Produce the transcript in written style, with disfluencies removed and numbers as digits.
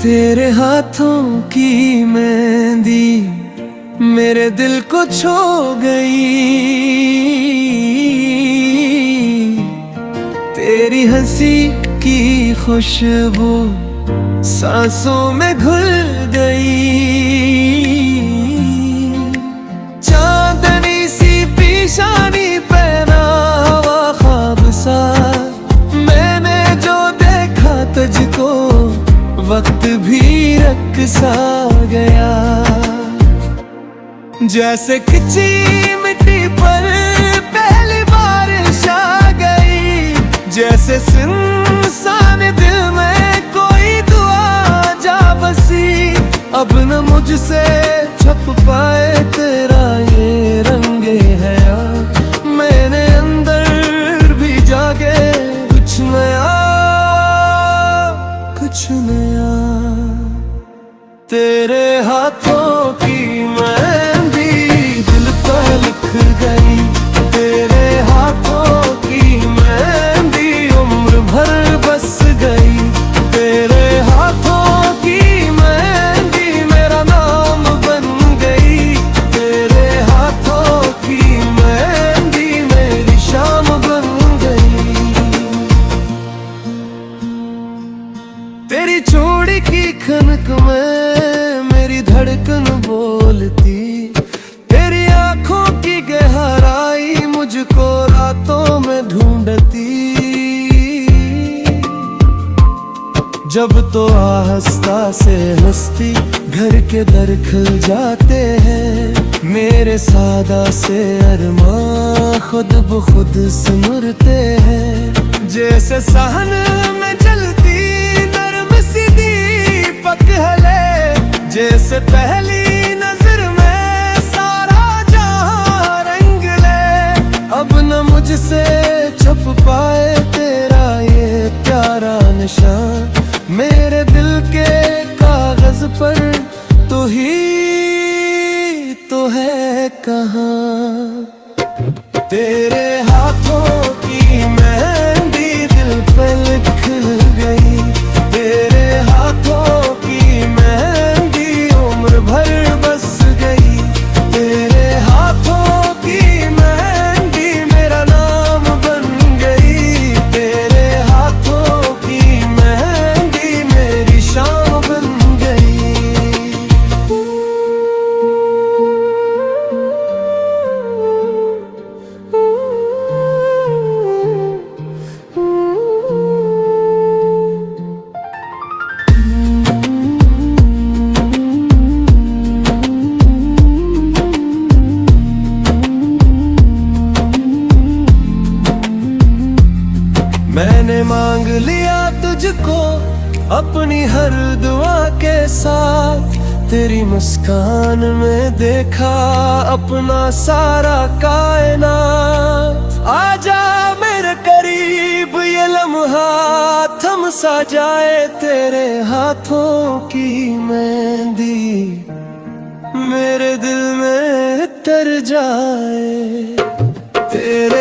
तेरे हाथों की मेहंदी मेरे दिल को छू गई। तेरी हंसी की खुशबू सांसों में घुल गई। चांदनी सी पेशानी पहना हुआ ख्वाब सा मैंने जो देखा तुझको वक्त भी रक़्सा गया। जैसे खिंची मिट्टी पर पहली बारिश आ गई, जैसे सुनसान दिल में कोई दुआ जा बसी। अब न मुझसे छुप पाए तेरा ये रंगे हया, मैंने अंदर भी जागे कुछ नया कुछ नया। तेरे हाथों की मेहंदी दिल पर लिख गई। तेरे हाथों की मेहंदी उम्र भर बस गई। तेरे हाथों की मेहंदी मेरा नाम बन गई। तेरे हाथों की मेहंदी मेरी शाम बन गई। तेरी चूड़ी की खनक में मेरी धड़कन बोलती। तेरी आंखों की गहराई मुझको रातों में ढूंढती। जब तो आहिस्ता से हंसती घर के दर खुल जाते हैं। मेरे सादा से अरमां खुद ब खुद सिमरते हैं। जैसे सहन में जलती नर्म सी दीपक हले, जैसे पहली नजर में सारा जहां रंग ले। अब न मुझसे छुप पाए तेरा ये प्यारा निशान, मेरे दिल के कागज पर तू ही तो है कहाँ। तेरे हाथों की मेहंदी दिल पर लिख गई। तेरे हाथों की मेहंदी उम्र भर बस गई। तेरे हाथों की मेहंदी मेरा नाम बन गई। तेरे हाथों की मेहंदी मेरी शाम बन गई। मैंने मांग लिया तुझको अपनी हर दुआ के साथ। तेरी मुस्कान में देखा अपना सारा कायनात। आजा मेरे करीब ये लम्हा थम सा जाए। तेरे हाथों की मेहंदी मेरे दिल में तर जाए। तेरे